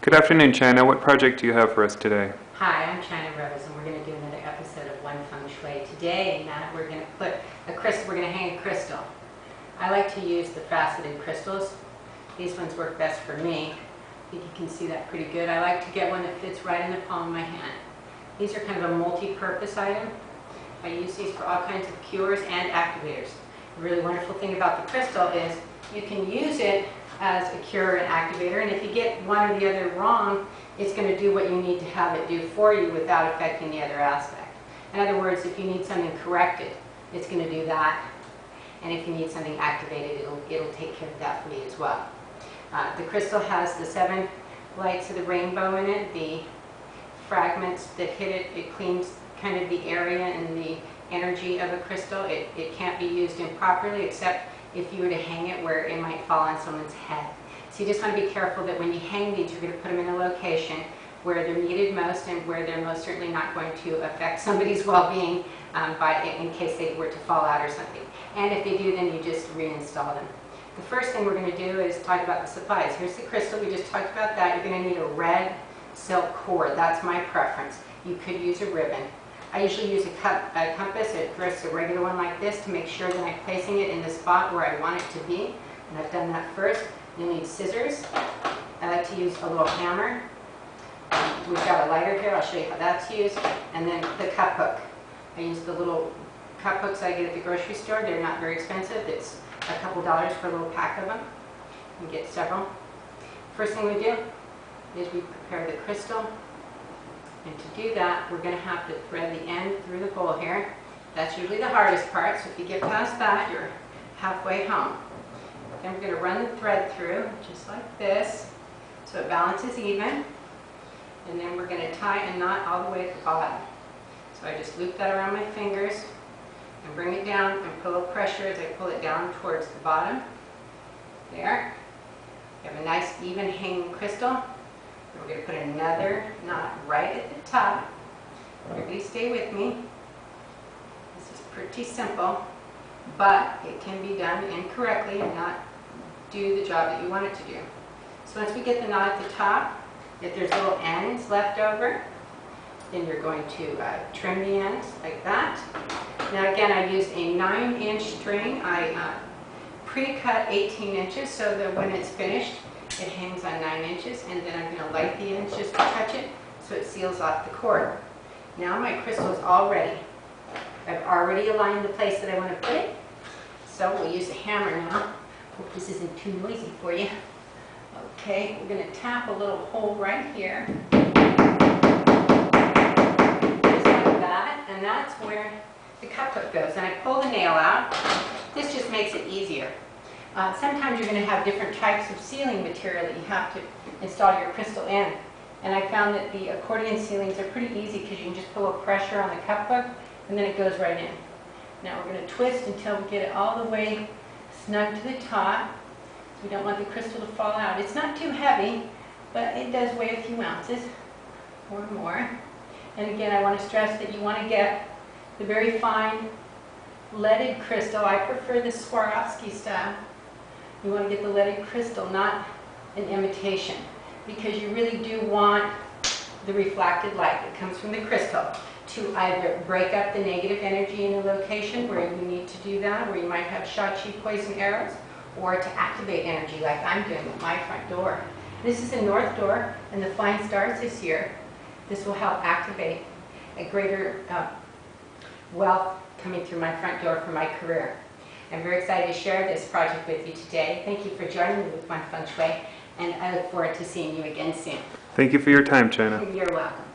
Good afternoon, China. What project do you have for us today? Hi, I'm China Rose, and we're going to do another episode of One Feng Shui. Today, we're going to put a crystal. We're going to hang a crystal. I like to use the faceted crystals. These ones work best for me. I think you can see that pretty good. I like to get one that fits right in the palm of my hand. These are kind of a multi-purpose item. I use these for all kinds of cures and activators. The really wonderful thing about the crystal is you can use it as a cure and activator, and if you get one or the other wrong, it's going to do what you need to have it do for you without affecting the other aspect. In other words, if you need something corrected, it's going to do that, and if you need something activated, it'll take care of that for you as well. The crystal has the 7 lights of the rainbow in it. The fragments that hit it, it cleans kind of the area and the energy of a crystal. It can't be used improperly except if you were to hang it where it might fall on someone's head. So you just want to be careful that when you hang these, you're going to put them in a location where they're needed most and where they're most certainly not going to affect somebody's well-being in case they were to fall out or something. And if they do, then you just reinstall them. The first thing we're going to do is talk about the supplies. Here's the crystal. We just talked about that. You're going to need a red silk cord. That's my preference. You could use a ribbon. I usually use a compass, just a regular one like this, to make sure that I'm placing it in the spot where I want it to be. And I've done that first. You'll need scissors. I like to use a little hammer. We've got a lighter here. I'll show you how that's used. And then the cup hook. I use the little cup hooks I get at the grocery store. They're not very expensive. It's a couple dollars for a little pack of them. You can get several. First thing we do is we prepare the crystal. And to do that, we're going to have to thread the end through the bowl here. That's usually the hardest part, so if you get past that, you're halfway home. Then we're going to run the thread through, just like this, so it balances even. And then we're going to tie a knot all the way at the bottom. So I just loop that around my fingers and bring it down and put a little pressure as I pull it down towards the bottom. There. You have a nice even hanging crystal. We're going to put another knot right at the top. Everybody stay with me. This is pretty simple, but it can be done incorrectly and not do the job that you want it to do. So once we get the knot at the top, if there's little ends left over, then you're going to trim the ends like that. Now again, I used a 9-inch string. I pre-cut 18 inches so that when it's finished, it hangs on 9 inches, and then I'm going to light the ends just to touch it so it seals off the cord. Now my crystal is all ready. I've already aligned the place that I want to put it, so we'll use a hammer now. Hope this isn't too noisy for you. Okay, we're going to tap a little hole right here, just like that, and that's where the cup hook goes. And I pull the nail out. This just makes it easier. Sometimes you're going to have different types of sealing material that you have to install your crystal in. And I found that the accordion sealings are pretty easy because you can just put a little pressure on the cup hook and then it goes right in. Now we're going to twist until we get it all the way snug to the top. We don't want the crystal to fall out. It's not too heavy, but it does weigh a few ounces or more. And again, I want to stress that you want to get the very fine leaded crystal. I prefer the Swarovski style. You want to get the leaded crystal, not an imitation, because you really do want the reflected light that comes from the crystal to either break up the negative energy in a location where you need to do that, where you might have Shot-Chi poison arrows, or to activate energy like I'm doing with my front door. This is a north door, and the fine stars this year. This will help activate a greater wealth coming through my front door for my career. I'm very excited to share this project with you today. Thank you for joining me with One Feng Shui, and I look forward to seeing you again soon. Thank you for your time, China. You're welcome.